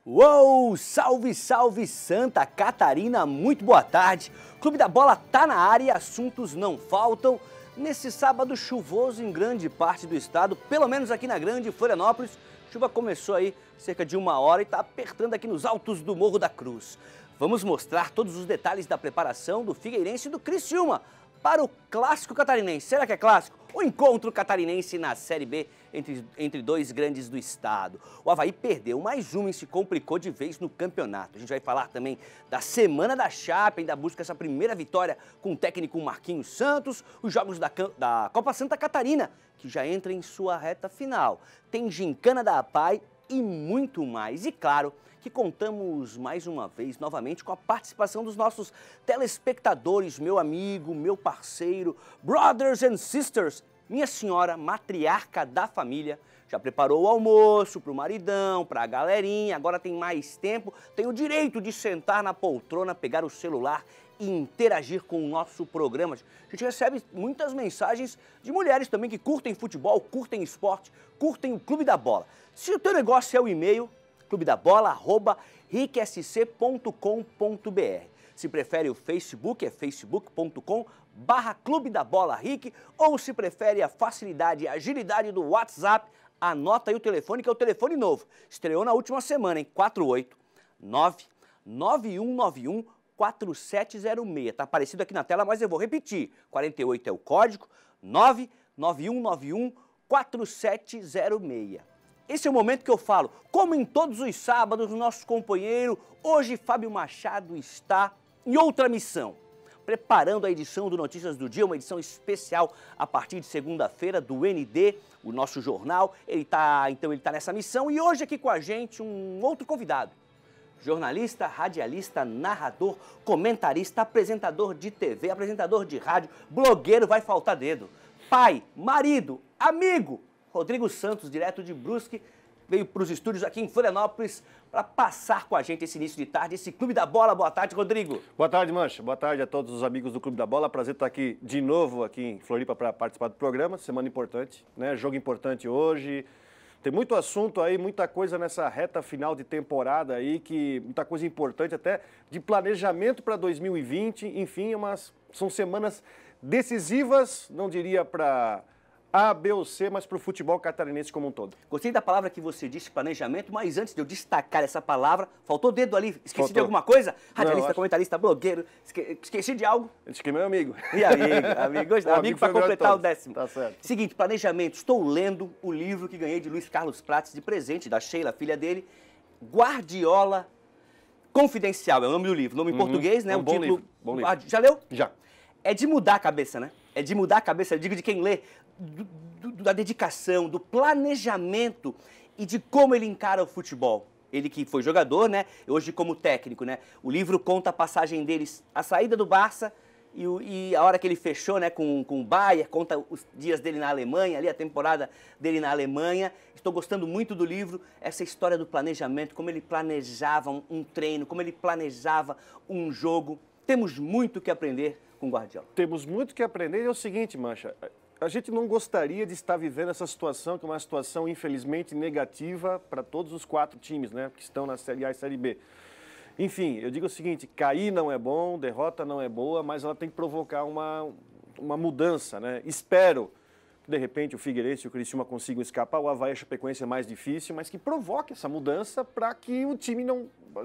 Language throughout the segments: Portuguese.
Uou! Salve, salve Santa Catarina, muito boa tarde. Clube da Bola tá na área e assuntos não faltam. Nesse sábado chuvoso em grande parte do estado, pelo menos aqui na Grande Florianópolis, chuva começou aí cerca de 1 hora e tá apertando aqui nos altos do Morro da Cruz. Vamos mostrar todos os detalhes da preparação do Figueirense e do Criciúma para o Clássico Catarinense. Será que é clássico? O encontro catarinense na Série B entre dois grandes do estado. O Avaí perdeu mais uma e se complicou de vez no campeonato. A gente vai falar também da Semana da Chape, ainda busca essa primeira vitória com o técnico Marquinhos Santos, os jogos da Copa Santa Catarina, que já entra em sua reta final. Tem gincana da APAI e muito mais. E claro que contamos mais uma vez, novamente, com a participação dos nossos telespectadores, meu amigo, meu parceiro, brothers and sisters. Minha senhora, matriarca da família, já preparou o almoço para o maridão, para a galerinha, agora tem mais tempo, tem o direito de sentar na poltrona, pegar o celular e interagir com o nosso programa. A gente recebe muitas mensagens de mulheres também que curtem futebol, curtem esporte, curtem o Clube da Bola. Se o teu negócio é o e-mail, clubedabola@ricsc.com.br. Se prefere o Facebook, é facebook.com/Clube da Bola RIC, ou se prefere a facilidade e agilidade do WhatsApp, anota aí o telefone, que é o telefone novo. Estreou na última semana, em 489-9191-4706. Tá aparecido aqui na tela, mas eu vou repetir. 48 é o código, 99191-4706. Esse é o momento que eu falo, como em todos os sábados, o nosso companheiro, hoje Fábio Machado, está em outra missão, preparando a edição do Notícias do Dia, uma edição especial a partir de segunda-feira do ND, o nosso jornal. Ele tá nessa missão e hoje aqui com a gente um outro convidado. Jornalista, radialista, narrador, comentarista, apresentador de TV, apresentador de rádio, blogueiro, vai faltar dedo. Pai, marido, amigo, Rodrigo Santos, direto de Brusque, veio para os estúdios aqui em Florianópolis para passar com a gente esse início de tarde, esse Clube da Bola. Boa tarde, Rodrigo. Boa tarde, Mancha. Boa tarde a todos os amigos do Clube da Bola. Prazer estar aqui de novo aqui em Floripa para participar do programa. Semana importante, né? Jogo importante hoje. Tem muito assunto aí, muita coisa nessa reta final de temporada aí, muita coisa importante até de planejamento para 2020. Enfim, são semanas decisivas, não diria para A, B ou C, mas para o futebol catarinense como um todo. Gostei da palavra que você disse, planejamento, mas antes de eu destacar essa palavra, faltou dedo ali, esqueci de alguma coisa? Radialista, comentarista, blogueiro, esqueci de algo? Acho que é meu amigo. E amigo para completar o 10º. Tá certo. Seguinte, planejamento, estou lendo o livro que ganhei de Luiz Carlos Prates de presente, da Sheila, filha dele, Guardiola Confidencial, é o nome do livro, nome em português, né? É um bom livro. Bom livro. Já leu? Já. É de mudar a cabeça, né? É de mudar a cabeça, eu digo de quem lê, da dedicação, do planejamento e de como ele encara o futebol. Ele que foi jogador, né? Hoje como técnico, né? O livro conta a passagem deles, a saída do Barça e a hora que ele fechou, né, com o Bayern, conta os dias dele na Alemanha, ali a temporada dele na Alemanha. Estou gostando muito do livro, essa história do planejamento, como ele planejava um treino, como ele planejava um jogo. Temos muito que aprender com o Guardiola. Temos muito que aprender e é o seguinte, Mancha, a gente não gostaria de estar vivendo essa situação, que é uma situação infelizmente negativa para todos os 4 times, né, que estão na Série A e Série B. Enfim, eu digo o seguinte, cair não é bom, derrota não é boa, mas ela tem que provocar uma mudança, né? Espero que de repente o Figueirense e o Criciúma consigam escapar, o Avaí e a Chapecoense é mais difícil, mas que provoque essa mudança para que o time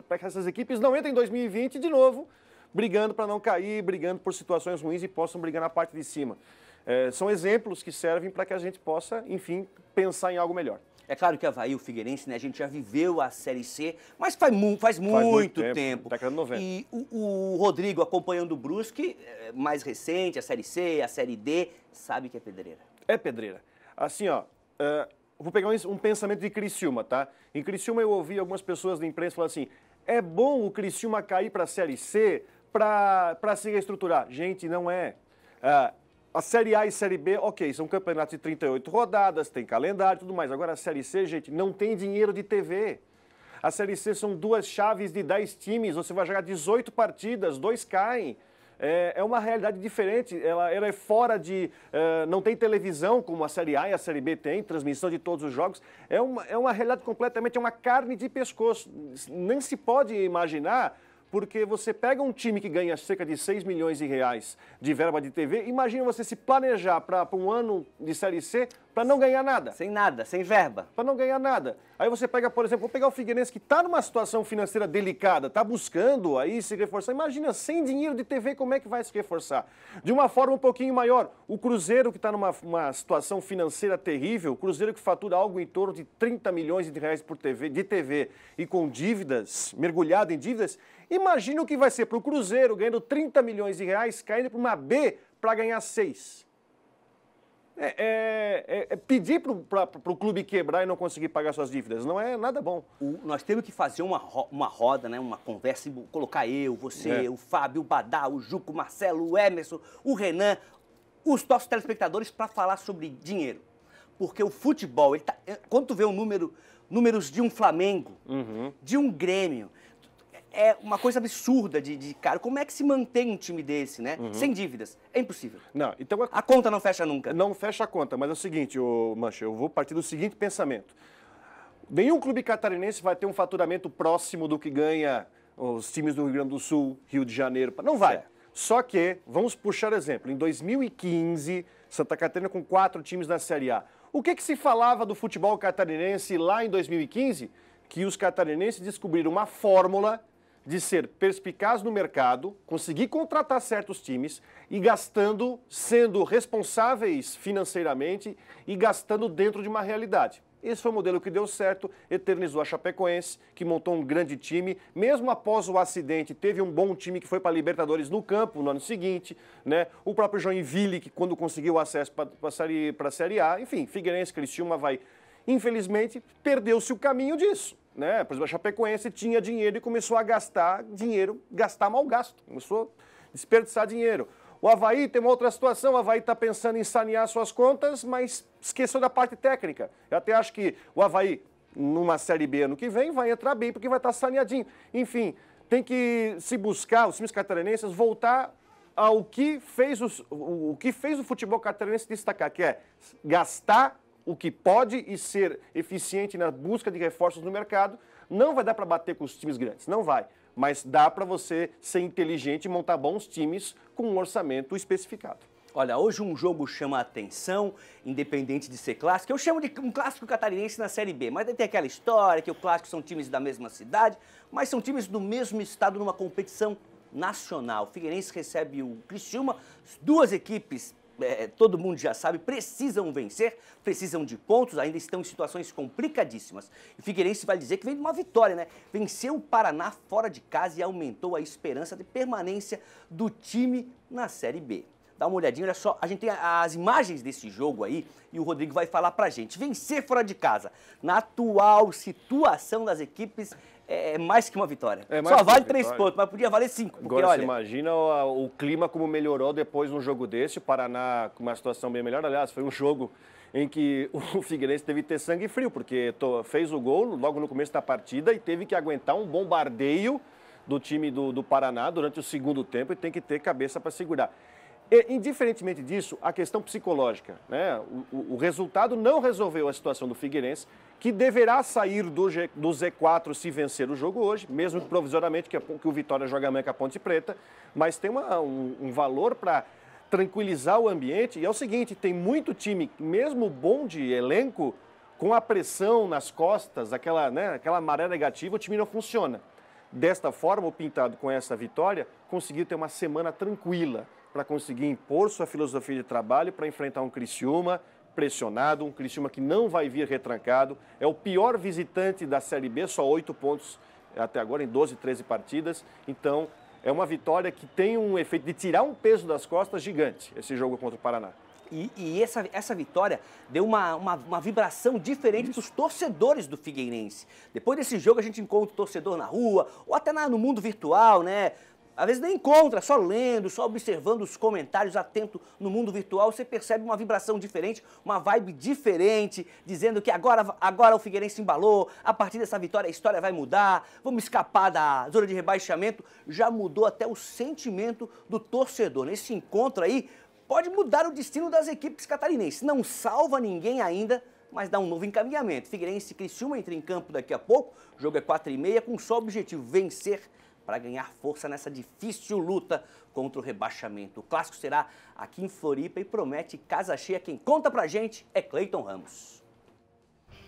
para que essas equipes não entrem em 2020 de novo brigando para não cair, brigando por situações ruins e possam brigar na parte de cima. São exemplos que servem para que a gente possa, enfim, pensar em algo melhor. É claro que o Avaí, o Figueirense, né, a gente já viveu a Série C, mas faz muito tempo. Década de 90. E o Rodrigo, acompanhando o Brusque, mais recente, a Série C, a Série D, sabe que é pedreira. É pedreira. Assim, ó, vou pegar um pensamento de Criciúma, tá? Em Criciúma eu ouvi algumas pessoas da imprensa falar assim, é bom o Criciúma cair para a Série C para se reestruturar. Gente, não é. A Série A e Série B, ok, são campeonatos de 38 rodadas, tem calendário e tudo mais. Agora a Série C, gente, não tem dinheiro de TV. A Série C são 2 chaves de 10 times, você vai jogar 18 partidas, 2 caem. É uma realidade diferente, ela é fora de... não tem televisão como a Série A e a Série B tem, transmissão de todos os jogos. É uma realidade completamente, é uma carne de pescoço. Nem se pode imaginar, porque você pega um time que ganha cerca de 6 milhões de reais de verba de TV, imagina você se planejar para um ano de Série C para não ganhar nada. Sem nada, sem verba. Para não ganhar nada. Aí você pega, por exemplo, vou pegar o Figueirense que está numa situação financeira delicada, está buscando aí se reforçar. Imagina, sem dinheiro de TV, como é que vai se reforçar? De uma forma um pouquinho maior, o Cruzeiro que está numa situação financeira terrível, o Cruzeiro que fatura algo em torno de 30 milhões de reais de TV e com dívidas, mergulhado em dívidas, imagina o que vai ser para o Cruzeiro ganhando 30 milhões de reais, caindo para uma B para ganhar 6. Pedir para o clube quebrar e não conseguir pagar suas dívidas não é nada bom. Nós temos que fazer uma roda, né, uma conversa e colocar eu, você, o Fábio, o Badá, o Juco, o Marcelo, o Emerson, o Renan, os nossos telespectadores para falar sobre dinheiro. Porque o futebol, quando tu vê números de um Flamengo, de um Grêmio, é uma coisa absurda cara. Como é que se mantém um time desse, né? Sem dívidas? É impossível. Não, então a conta não fecha nunca. Não fecha a conta, mas é o seguinte, Mancha, eu vou partir do seguinte pensamento. Nenhum clube catarinense vai ter um faturamento próximo do que ganha os times do Rio Grande do Sul, Rio de Janeiro. Não vai. Só que, vamos puxar exemplo, em 2015, Santa Catarina com 4 times na Série A. O que se falava do futebol catarinense lá em 2015? Que os catarinenses descobriram uma fórmula de ser perspicaz no mercado, conseguir contratar certos times e sendo responsáveis financeiramente e gastando dentro de uma realidade. Esse foi o modelo que deu certo, eternizou a Chapecoense, que montou um grande time. Mesmo após o acidente, teve um bom time que foi para a Libertadores no campo no ano seguinte, né? O próprio Joinville, que quando conseguiu o acesso para a Série A. Enfim, Figueirense, Criciúma vai... Infelizmente, perdeu-se o caminho disso. Né? Por exemplo, a Chapecoense tinha dinheiro e começou a gastar dinheiro, gastar mal gasto, começou a desperdiçar dinheiro. O Avaí tem uma outra situação, o Avaí está pensando em sanear suas contas, mas esqueceu da parte técnica. Eu até acho que o Avaí, numa Série B ano que vem, vai entrar bem, porque vai estar saneadinho. Enfim, tem que se buscar, os times catarinenses, voltar ao que fez o futebol catarinense destacar, que é gastar o que pode e ser eficiente na busca de reforços no mercado. Não vai dar para bater com os times grandes, não vai. Mas dá para você ser inteligente e montar bons times com um orçamento especificado. Olha, hoje um jogo chama a atenção, independente de ser clássico. Eu chamo de um clássico catarinense na Série B, mas daí tem aquela história que o clássico são times da mesma cidade, mas são times do mesmo estado numa competição nacional. O Figueirense recebe o Criciúma, duas equipes... todo mundo já sabe, precisam vencer, precisam de pontos, ainda estão em situações complicadíssimas. E o Figueirense vai dizer que vem de uma vitória, né? Venceu o Paraná fora de casa e aumentou a esperança de permanência do time na Série B. Dá uma olhadinha, olha só, a gente tem as imagens desse jogo aí e o Rodrigo vai falar pra gente. Vencer fora de casa, na atual situação das equipes, é mais que uma vitória. Só vale 3 pontos, mas podia valer 5. Agora você imagina o clima como melhorou depois de um jogo desse, o Paraná com uma situação bem melhor. Aliás, foi um jogo em que o Figueirense teve que ter sangue frio, porque fez o gol logo no começo da partida e teve que aguentar um bombardeio do time do Paraná durante o segundo tempo e tem que ter cabeça para segurar. E, indiferentemente disso, a questão psicológica, né? O resultado não resolveu a situação do Figueirense, que deverá sair do Z4 se vencer o jogo hoje, mesmo que provisoriamente, que o Vitória joga amanhã com a Ponte Preta, mas tem um valor para tranquilizar o ambiente. E é o seguinte, tem muito time, mesmo bom de elenco, com a pressão nas costas, aquela maré negativa, o time não funciona. Desta forma, o Pintado, com essa vitória, conseguiu ter uma semana tranquila, para conseguir impor sua filosofia de trabalho, para enfrentar um Criciúma pressionado, um Criciúma que não vai vir retrancado. É o pior visitante da Série B, só 8 pontos até agora em 12, 13 partidas. Então, é uma vitória que tem um efeito de tirar um peso das costas gigante, esse jogo contra o Paraná. E essa vitória deu uma vibração diferente para os torcedores do Figueirense. Depois desse jogo, a gente encontra o torcedor na rua, ou até no mundo virtual, né? Às vezes nem encontra, só lendo, só observando os comentários, atento no mundo virtual, você percebe uma vibração diferente, uma vibe diferente, dizendo que agora o Figueirense embalou, a partir dessa vitória a história vai mudar, vamos escapar da zona de rebaixamento. Já mudou até o sentimento do torcedor. Nesse encontro aí, pode mudar o destino das equipes catarinenses. Não salva ninguém ainda, mas dá um novo encaminhamento. Figueirense e Criciúma entra em campo daqui a pouco, o jogo é 4h30, com só objetivo vencer para ganhar força nessa difícil luta contra o rebaixamento. O clássico será aqui em Floripa e promete casa cheia. Quem conta pra gente é Cleiton Ramos.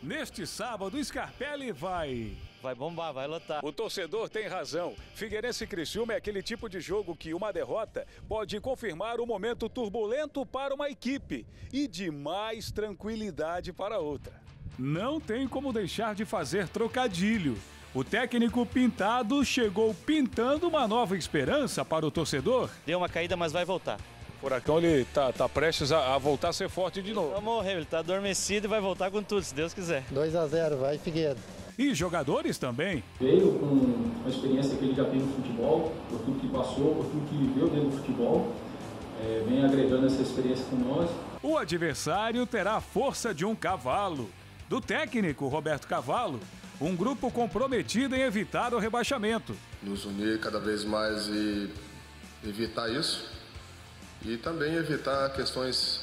Neste sábado, o Scarpelli vai bombar, vai lotar. O torcedor tem razão. Figueirense e Criciúma é aquele tipo de jogo que uma derrota pode confirmar um momento turbulento para uma equipe e de mais tranquilidade para outra. Não tem como deixar de fazer trocadilho. O técnico Pintado chegou pintando uma nova esperança para o torcedor. Deu uma caída, mas vai voltar. O Furacão ele tá prestes a voltar a ser forte de novo. Não morreu, ele tá adormecido e vai voltar com tudo, se Deus quiser. 2-0, vai Figueira. E jogadores também. Veio com a experiência que ele já tem no futebol, por tudo que passou, por tudo que viveu dentro do futebol, vem agregando essa experiência com nós. O adversário terá a força de um cavalo. Do técnico Roberto Cavalo, um grupo comprometido em evitar o rebaixamento. Nos unir cada vez mais e evitar isso. E também evitar questões,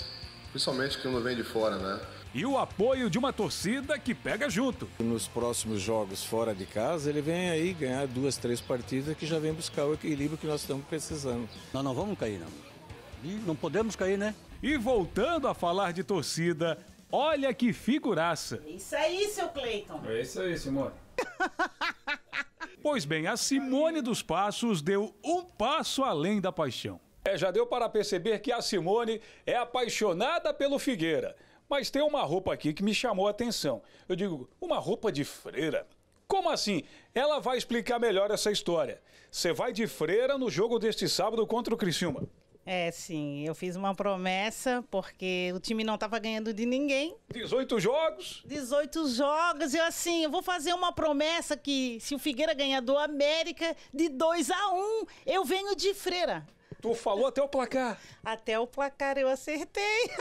principalmente que não vem de fora, né? E o apoio de uma torcida que pega junto. Nos próximos jogos fora de casa, ele vem aí ganhar 2, 3 partidas que já vem buscar o equilíbrio que nós estamos precisando. Nós não vamos cair, não. E não podemos cair, né? E voltando a falar de torcida, olha que figuraça. Isso aí, seu Cleiton. É isso aí, Simone. Pois bem, a Simone dos Passos deu um passo além da paixão. Já deu para perceber que a Simone é apaixonada pelo Figueira. Mas tem uma roupa aqui que me chamou a atenção. Eu digo, uma roupa de freira? Como assim? Ela vai explicar melhor essa história. Você vai de freira no jogo deste sábado contra o Criciúma. É, sim. Eu fiz uma promessa porque o time não estava ganhando de ninguém. 18 jogos? 18 jogos. Eu vou fazer uma promessa que se o Figueira ganhar do América de 2-1, eu venho de freira. Tu falou até o placar. Até o placar eu acertei.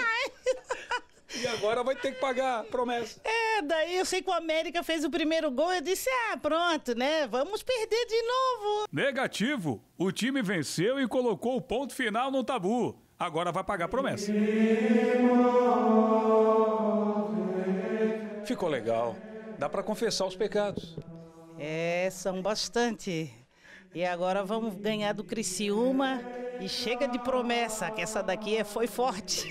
E agora vai ter que pagar a promessa. Daí eu sei que o América fez o primeiro gol, eu disse, pronto, né, vamos perder de novo. Negativo, o time venceu e colocou o ponto final no tabu. Agora vai pagar a promessa. Ficou legal, dá pra confessar os pecados. São bastante. E agora vamos ganhar do Criciúma e chega de promessa, que essa daqui foi forte.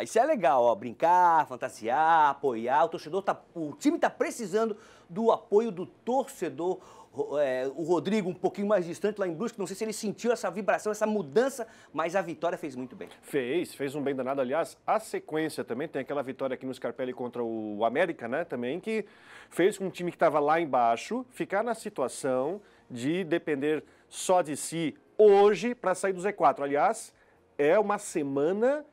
Isso é legal, ó, brincar, fantasiar, apoiar. O time tá precisando do apoio do torcedor. O Rodrigo um pouquinho mais distante lá em Brusque, não sei se ele sentiu essa vibração, essa mudança, mas a vitória fez muito bem. Fez um bem danado. Aliás, a sequência também, tem aquela vitória aqui no Scarpelli contra o América, né, também, que fez com um time que estava lá embaixo ficar na situação de depender só de si hoje para sair do Z4. Aliás, é uma semana,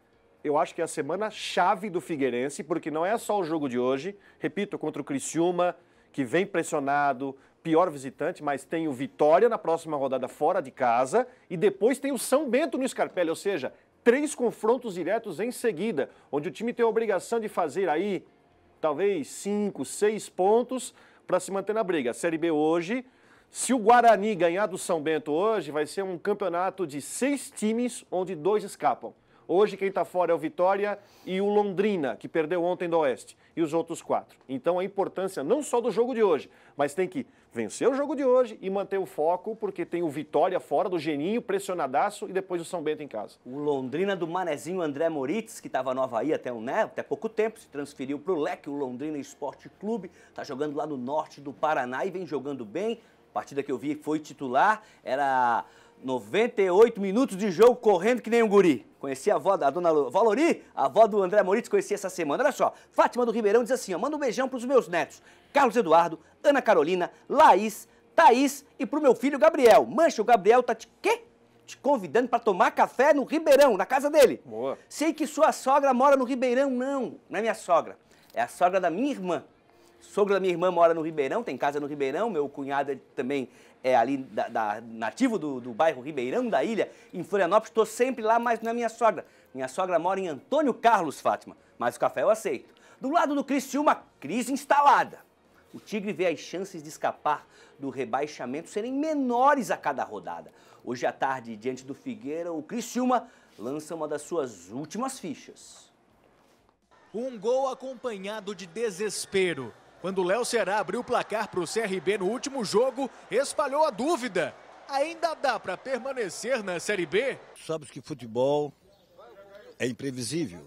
eu acho que é a semana chave do Figueirense, porque não é só o jogo de hoje, repito, contra o Criciúma, que vem pressionado, pior visitante, mas tem o Vitória na próxima rodada fora de casa e depois tem o São Bento no Scarpelli, ou seja, 3 confrontos diretos em seguida, onde o time tem a obrigação de fazer aí talvez 5, 6 pontos para se manter na briga. A Série B hoje, se o Guarani ganhar do São Bento hoje, vai ser um campeonato de 6 times, onde 2 escapam. Hoje quem está fora é o Vitória e o Londrina, que perdeu ontem do Oeste, e os outros 4. Então a importância não só do jogo de hoje, mas tem que vencer o jogo de hoje e manter o foco, porque tem o Vitória fora do Geninho, pressionadaço, e depois o São Bento em casa. O Londrina do manezinho André Moritz, que estava no Havaí até pouco tempo, se transferiu para o Leque, o Londrina Esporte Clube, está jogando lá no norte do Paraná e vem jogando bem. A partida que eu vi foi titular, era 98 minutos de jogo correndo que nem um guri. Conheci a avó da dona Valori, a avó do André Moritz, conheci essa semana. Olha só, Fátima do Ribeirão diz assim, manda um beijão pros meus netos, Carlos Eduardo, Ana Carolina, Laís, Thaís e pro meu filho Gabriel. Mancha, o Gabriel tá te convidando para tomar café no Ribeirão, na casa dele. Boa. Sei que sua sogra mora no Ribeirão, não é minha sogra, é a sogra da minha irmã. sogra da minha irmã mora no Ribeirão, tem casa no Ribeirão, meu cunhado também é ali nativo do bairro Ribeirão da Ilha, em Florianópolis. Estou sempre lá, mas não é minha sogra. Minha sogra mora em Antônio Carlos, Fátima, mas o café eu aceito. Do lado do Criciúma, crise instalada. O Tigre vê as chances de escapar do rebaixamento serem menores a cada rodada. Hoje à tarde, diante do Figueira, o Criciúma lança uma das suas últimas fichas. Um gol acompanhado de desespero. Quando o Léo Ceará abriu o placar para o CRB no último jogo, espalhou a dúvida. Ainda dá para permanecer na Série B? Sabes que futebol é imprevisível,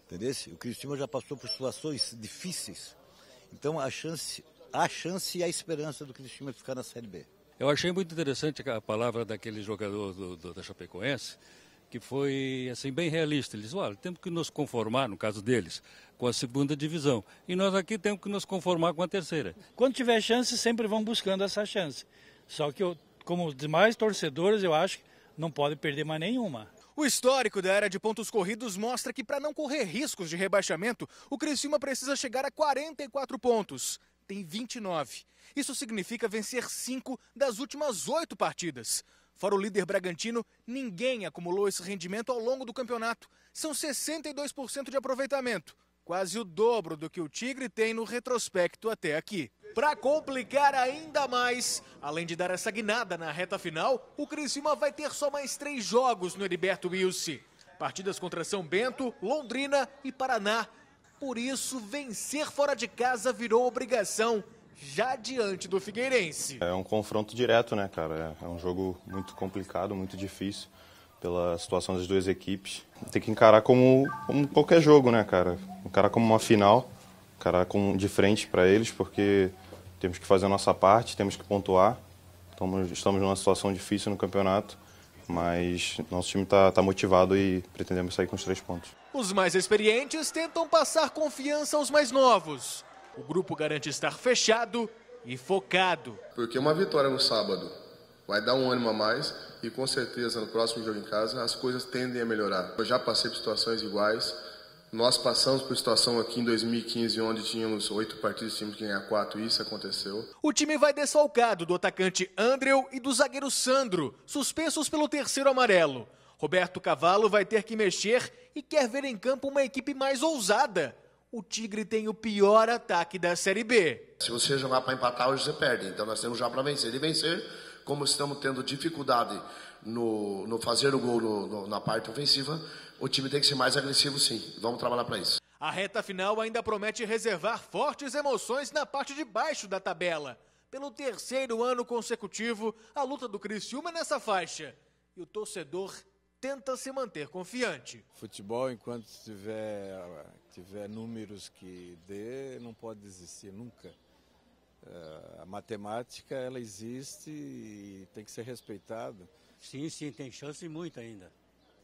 entendeu? O Criciúma já passou por situações difíceis. Então a chance e a esperança do Criciúma ficar na Série B. Eu achei muito interessante a palavra daquele jogador da Chapecoense, que foi assim bem realista. Eles disseram, olha, temos que nos conformar, no caso deles, com a segunda divisão. E nós aqui temos que nos conformar com a terceira. Quando tiver chance, sempre vão buscando essa chance. Só que, como os demais torcedores, eu acho que não pode perder mais nenhuma. O histórico da era de pontos corridos mostra que, para não correr riscos de rebaixamento, o Criciúma precisa chegar a 44 pontos. Tem 29. Isso significa vencer 5 das últimas 8 partidas. Fora o líder Bragantino, ninguém acumulou esse rendimento ao longo do campeonato. São 62% de aproveitamento, quase o dobro do que o Tigre tem no retrospecto até aqui. Para complicar ainda mais, além de dar essa guinada na reta final, o Criciúma vai ter só mais 3 jogos no Heriberto Wilson. Partidas contra São Bento, Londrina e Paraná. Por isso, vencer fora de casa virou obrigação, já diante do Figueirense. É um confronto direto, né, cara? É um jogo muito complicado, muito difícil pela situação das duas equipes. Tem que encarar como qualquer jogo, né, cara? Encarar como uma final, encarar de frente para eles, porque temos que fazer a nossa parte, temos que pontuar. Estamos numa situação difícil no campeonato, mas nosso time está motivado e pretendemos sair com os 3 pontos. Os mais experientes tentam passar confiança aos mais novos. O grupo garante estar fechado e focado. Porque uma vitória no sábado vai dar um ânimo a mais e com certeza no próximo jogo em casa as coisas tendem a melhorar. Eu já passei por situações iguais. Nós passamos por situação aqui em 2015 onde tínhamos 8 partidas e tínhamos que ganhar 4 e isso aconteceu. O time vai desfalcado do atacante Andréu e do zagueiro Sandro, suspensos pelo 3º amarelo. Roberto Cavalo vai ter que mexer e quer ver em campo uma equipe mais ousada. O Tigre tem o pior ataque da Série B. Se você jogar para empatar, hoje você perde. Então nós temos já para vencer. E vencer, como estamos tendo dificuldade no fazer o gol na parte ofensiva, o time tem que ser mais agressivo sim. Vamos trabalhar para isso. A reta final ainda promete reservar fortes emoções na parte de baixo da tabela. Pelo 3º ano consecutivo, a luta do Criciúma é nessa faixa. E o torcedor tenta se manter confiante. Futebol, enquanto tiver números que dê, não pode desistir nunca. A matemática, ela existe e tem que ser respeitada. Sim, tem chance e muita ainda.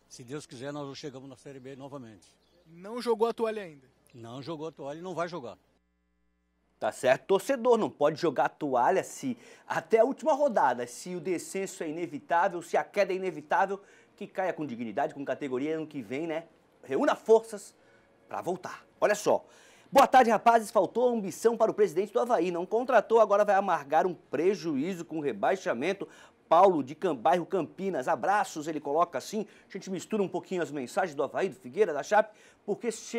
Se Deus quiser, nós chegamos na Série B novamente. Não jogou a toalha ainda? Não jogou a toalha e não vai jogar. Tá certo, torcedor, não pode jogar a toalha se até a última rodada, se o descenso é inevitável, se a queda é inevitável, que caia com dignidade, com categoria ano que vem, né? Reúna forças para voltar. Olha só. Boa tarde, rapazes. Faltou ambição para o presidente do Avaí. Não contratou, agora vai amargar um prejuízo com rebaixamento. Paulo de bairro Campinas. Abraços, ele coloca assim. A gente mistura um pouquinho as mensagens do Avaí, do Figueira, da Chape, porque se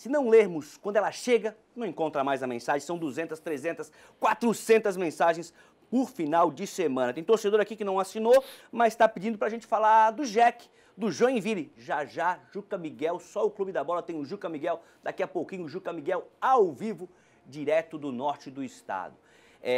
não lermos quando ela chega, não encontra mais a mensagem. São 200, 300, 400 mensagens por final de semana. Tem torcedor aqui que não assinou, mas está pedindo para a gente falar do Jack, do Joinville. Já, Juca Miguel, só o Clube da Bola tem o Juca Miguel. Daqui a pouquinho o Juca Miguel ao vivo, direto do norte do estado.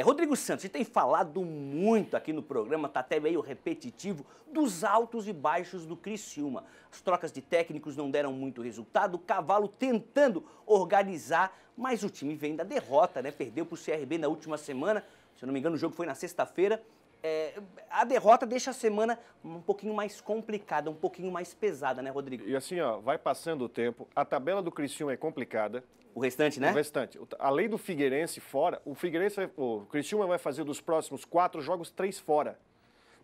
Rodrigo Santos, a gente tem falado muito aqui no programa, está até meio repetitivo, dos altos e baixos do Criciúma. As trocas de técnicos não deram muito resultado, o Cavalo tentando organizar, mas o time vem da derrota, né? Perdeu para o CRB na última semana, se eu não me engano o jogo foi na sexta-feira. A derrota deixa a semana um pouquinho mais complicada, um pouquinho mais pesada, né, Rodrigo? E assim, ó, vai passando o tempo, a tabela do Criciúma é complicada. O restante, né? O restante. Além do Figueirense fora, o Criciúma vai fazer dos próximos 4 jogos 3 fora,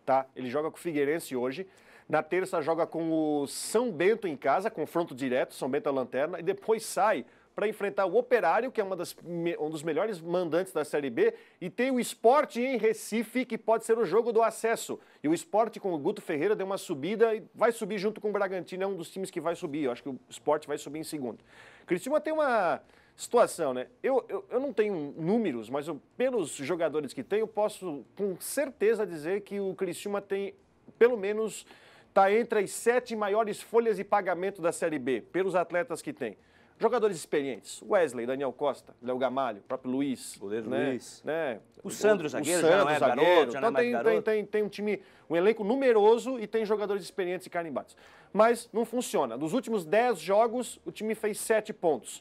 tá? Ele joga com o Figueirense hoje, na terça joga com o São Bento em casa, confronto direto, São Bento é a lanterna, e depois sai para enfrentar o Operário, que é um dos melhores mandantes da Série B, e tem o Sport em Recife, que pode ser o jogo do acesso. E o Sport com o Guto Ferreira deu uma subida e vai subir junto com o Bragantino, é um dos times que vai subir. Eu acho que o Sport vai subir em segundo. Criciúma tem uma situação, né? Eu não tenho números, mas pelos jogadores que tem, eu posso com certeza dizer que o Criciúma tem, pelo menos, está entre as 7 maiores folhas de pagamento da Série B, pelos atletas que tem. Jogadores experientes, Wesley, Daniel Costa, Léo Gamalho, próprio Luiz. Goleiro né? Luiz. Né? O Sandro, zagueiro, Sandro, já não é zagueiro. garoto, já não é mais Então garoto. tem um time, um elenco numeroso e tem jogadores experientes e carimbados. Mas não funciona. Nos últimos 10 jogos, o time fez 7 pontos.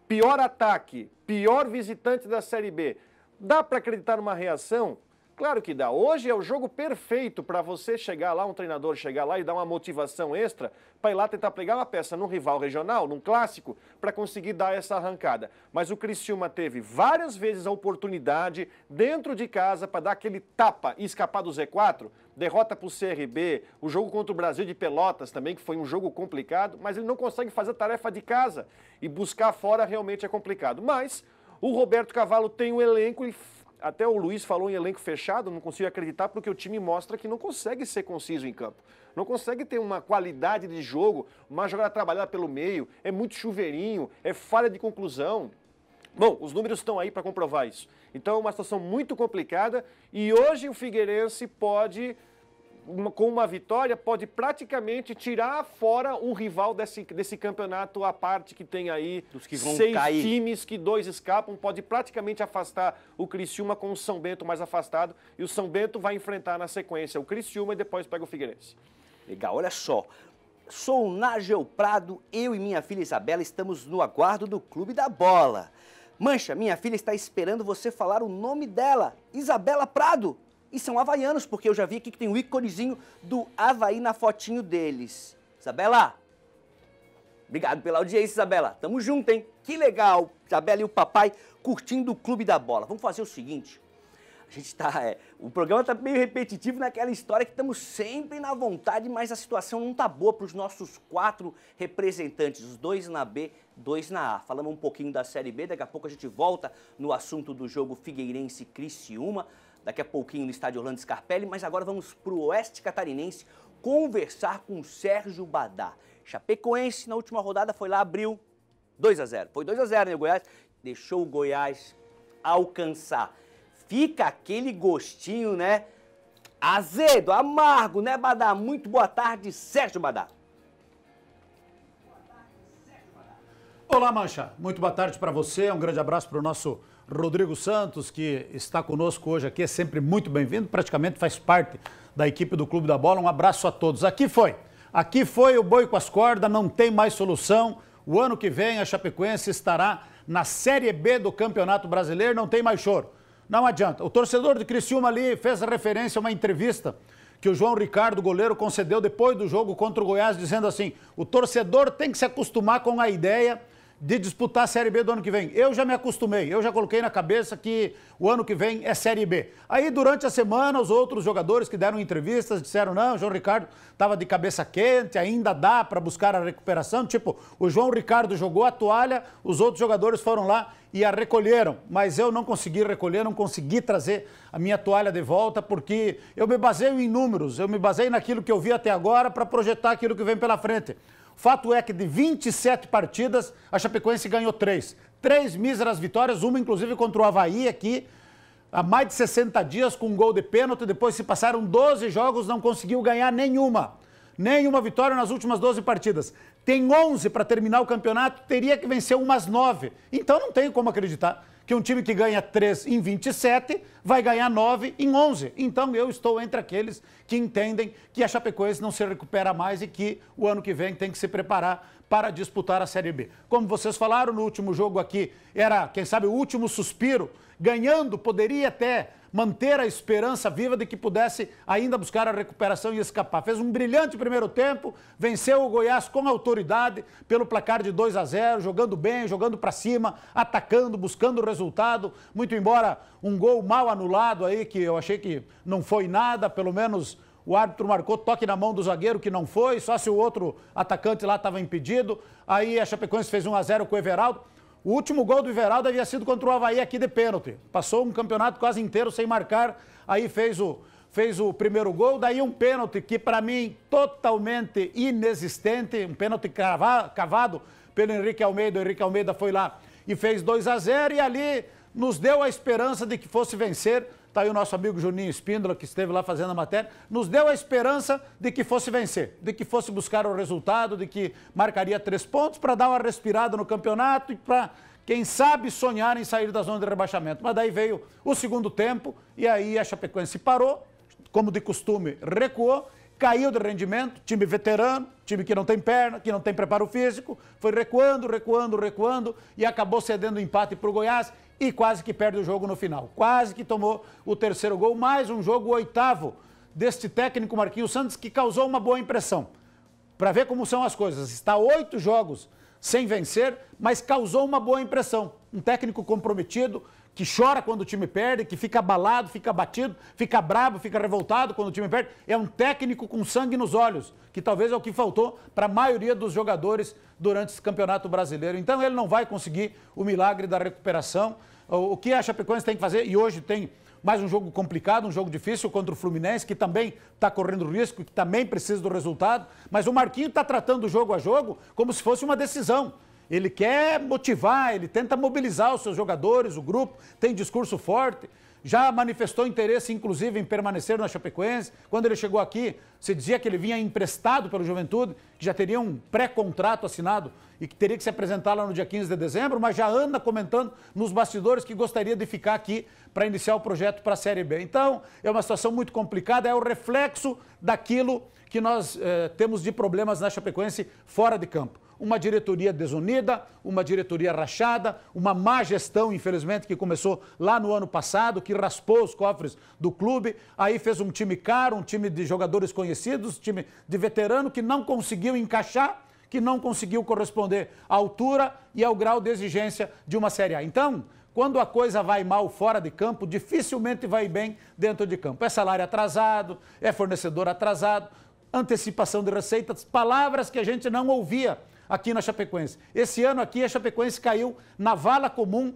Pior ataque, pior visitante da Série B. Dá para acreditar numa reação? Claro que dá. Hoje é o jogo perfeito para você chegar lá, um treinador chegar lá e dar uma motivação extra para ir lá tentar pegar uma peça num rival regional, num clássico, para conseguir dar essa arrancada. Mas o Criciúma teve várias vezes a oportunidade dentro de casa para dar aquele tapa e escapar do Z4. Derrota para o CRB, o jogo contra o Brasil de Pelotas também, que foi um jogo complicado, mas ele não consegue fazer a tarefa de casa e buscar fora realmente é complicado. Mas o Roberto Cavalo tem um elenco e até o Luiz falou em elenco fechado, não consigo acreditar porque o time mostra que não consegue ser conciso em campo. Não consegue ter uma qualidade de jogo, uma jogada trabalhada pelo meio, é muito chuveirinho, é falha de conclusão. Bom, os números estão aí para comprovar isso. Então é uma situação muito complicada e hoje o Figueirense pode, com uma vitória, pode praticamente tirar fora um rival desse campeonato à parte que tem aí dos que vão 6 cair. times que 2 escapam, pode praticamente afastar o Criciúma com o São Bento mais afastado e o São Bento vai enfrentar na sequência o Criciúma e depois pega o Figueirense. Legal, olha só. Sou o Nagel Prado, eu e minha filha Isabela estamos no aguardo do Clube da Bola. Mancha, minha filha está esperando você falar o nome dela, Isabela Prado. E são havaianos, porque eu já vi aqui que tem um íconezinho do Havaí na fotinho deles. Isabela, obrigado pela audiência, Isabela. Tamo junto, hein? Que legal, Isabela e o papai curtindo o Clube da Bola. Vamos fazer o seguinte, a gente o programa tá meio repetitivo naquela história que estamos sempre na vontade, mas a situação não tá boa para os nossos 4 representantes, os 2 na B, 2 na A. Falamos um pouquinho da Série B, daqui a pouco a gente volta no assunto do jogo Figueirense-Criciúma, daqui a pouquinho no estádio Orlando Scarpelli, mas agora vamos para o Oeste Catarinense conversar com o Sérgio Badá. Chapecoense, na última rodada, foi lá, abriu 2-0. Foi 2-0, né, o Goiás? Deixou o Goiás alcançar. Fica aquele gostinho, né? Azedo, amargo, né, Badá? Muito boa tarde, Sérgio Badá. Olá, Mancha. Muito boa tarde para você. Um grande abraço para o nosso Rodrigo Santos, que está conosco hoje aqui. É sempre muito bem-vindo. Praticamente faz parte da equipe do Clube da Bola. Um abraço a todos. Aqui foi o boi com as cordas. Não tem mais solução. O ano que vem a Chapecoense estará na Série B do Campeonato Brasileiro. Não tem mais choro. Não adianta. O torcedor de Criciúma ali fez referência a uma entrevista que o João Ricardo, goleiro, concedeu depois do jogo contra o Goiás, dizendo assim, o torcedor tem que se acostumar com a ideia de disputar a Série B do ano que vem. Eu já me acostumei, eu já coloquei na cabeça que o ano que vem é Série B. Aí, durante a semana, os outros jogadores que deram entrevistas disseram, não, o João Ricardo estava de cabeça quente, ainda dá para buscar a recuperação. Tipo, o João Ricardo jogou a toalha, os outros jogadores foram lá e a recolheram. Mas eu não consegui recolher, não consegui trazer a minha toalha de volta, porque eu me baseio em números, eu me baseio naquilo que eu vi até agora para projetar aquilo que vem pela frente. Fato é que de 27 partidas, a Chapecoense ganhou 3. 3 míseras vitórias, uma inclusive contra o Havaí aqui, há mais de 60 dias com um gol de pênalti. Depois se passaram 12 jogos, não conseguiu ganhar nenhuma. Nenhuma vitória nas últimas 12 partidas. Tem 11 para terminar o campeonato, teria que vencer umas 9. Então não tem como acreditar que um time que ganha 3 em 27 vai ganhar 9 em 11. Então eu estou entre aqueles que entendem que a Chapecoense não se recupera mais e que o ano que vem tem que se preparar para disputar a Série B. Como vocês falaram, no último jogo aqui era, quem sabe, o último suspiro. Ganhando, poderia até manter a esperança viva de que pudesse ainda buscar a recuperação e escapar. Fez um brilhante primeiro tempo, venceu o Goiás com autoridade pelo placar de 2-0, jogando bem, jogando para cima, atacando, buscando o resultado, muito embora um gol mal anulado aí, que eu achei que não foi nada, pelo menos o árbitro marcou toque na mão do zagueiro, que não foi, só se o outro atacante lá estava impedido. Aí a Chapecoense fez 1-0 com o Everaldo. O último gol do Everaldo havia sido contra o Avaí aqui de pênalti. Passou um campeonato quase inteiro sem marcar, aí fez o primeiro gol, daí um pênalti que para mim totalmente inexistente, um pênalti cavado pelo Henrique Almeida. O Henrique Almeida foi lá e fez 2-0 e ali nos deu a esperança de que fosse vencer. Está aí o nosso amigo Juninho Espíndola, que esteve lá fazendo a matéria, nos deu a esperança de que fosse vencer, de que fosse buscar o resultado, de que marcaria 3 pontos para dar uma respirada no campeonato e para, quem sabe, sonhar em sair da zona de rebaixamento. Mas daí veio o segundo tempo e aí a Chapecoense parou, como de costume, recuou, caiu de rendimento, time veterano, time que não tem perna, que não tem preparo físico, foi recuando e acabou cedendo empate para o Goiás e quase que perde o jogo no final. Quase que tomou o terceiro gol, mais um jogo, o 8º deste técnico Marquinhos Santos, que causou uma boa impressão. Para ver como são as coisas, está 8 jogos sem vencer, mas causou uma boa impressão. Um técnico comprometido, que chora quando o time perde, que fica abalado, fica abatido, fica bravo, fica revoltado quando o time perde. É um técnico com sangue nos olhos, que talvez é o que faltou para a maioria dos jogadores durante esse campeonato brasileiro. Então ele não vai conseguir o milagre da recuperação. O que a Chapecoense tem que fazer, e hoje tem mais um jogo complicado, um jogo difícil contra o Fluminense, que também está correndo risco, que também precisa do resultado, mas o Marquinhos está tratando o jogo a jogo como se fosse uma decisão. Ele quer motivar, ele tenta mobilizar os seus jogadores, o grupo, tem discurso forte, já manifestou interesse, inclusive, em permanecer na Chapecoense. Quando ele chegou aqui, se dizia que ele vinha emprestado pelo Juventude, que já teria um pré-contrato assinado e que teria que se apresentar lá no dia 15 de dezembro, mas já anda comentando nos bastidores que gostaria de ficar aqui para iniciar o projeto para a Série B. Então, é uma situação muito complicada, é o reflexo daquilo que nós temos de problemas na Chapecoense fora de campo. Uma diretoria desunida, uma diretoria rachada, uma má gestão, infelizmente, que começou lá no ano passado, que raspou os cofres do clube, aí fez um time caro, um time de jogadores conhecidos, time de veterano que não conseguiu encaixar, que não conseguiu corresponder à altura e ao grau de exigência de uma Série A. Então, quando a coisa vai mal fora de campo, dificilmente vai bem dentro de campo. É salário atrasado, é fornecedor atrasado, antecipação de receitas, palavras que a gente não ouvia aqui na Chapecoense. Esse ano aqui a Chapecoense caiu na vala comum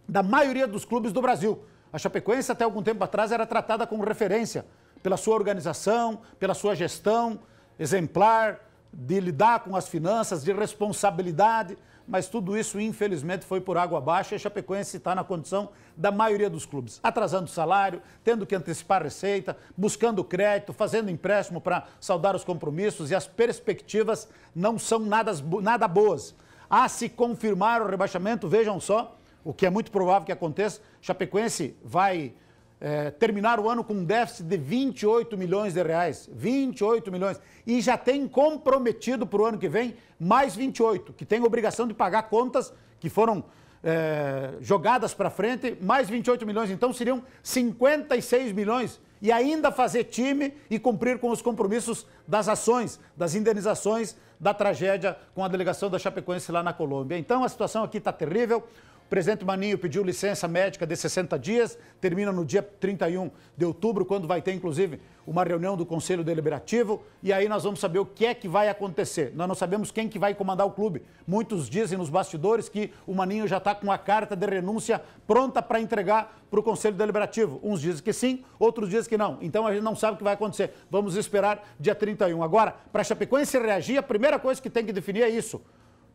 da maioria dos clubes do Brasil. A Chapecoense até algum tempo atrás era tratada como referência pela sua organização, pela sua gestão exemplar, de lidar com as finanças, de responsabilidade, mas tudo isso infelizmente foi por água abaixo e a Chapecoense está na condição da maioria dos clubes, atrasando salário, tendo que antecipar receita, buscando crédito, fazendo empréstimo para saldar os compromissos e as perspectivas não são nada boas. A se confirmar o rebaixamento, vejam só, o que é muito provável que aconteça, Chapecoense vai terminar o ano com um déficit de 28 milhões de reais, 28 milhões, e já tem comprometido para o ano que vem mais 28, que tem obrigação de pagar contas que foram jogadas para frente, mais 28 milhões, então seriam 56 milhões, e ainda fazer time e cumprir com os compromissos das ações, das indenizações da tragédia com a delegação da Chapecoense lá na Colômbia. Então a situação aqui está terrível. O presidente Maninho pediu licença médica de 60 dias, termina no dia 31 de outubro, quando vai ter, inclusive, uma reunião do Conselho Deliberativo, e aí nós vamos saber o que é que vai acontecer. Nós não sabemos quem que vai comandar o clube. Muitos dizem nos bastidores que o Maninho já está com a carta de renúncia pronta para entregar para o Conselho Deliberativo. Uns dizem que sim, outros dizem que não. Então a gente não sabe o que vai acontecer. Vamos esperar dia 31. Agora, para a Chapecoense reagir, a primeira coisa que tem que definir é isso.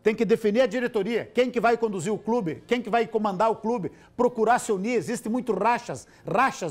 Tem que definir a diretoria, quem que vai conduzir o clube, quem que vai comandar o clube, procurar se unir. Existem muito rachas,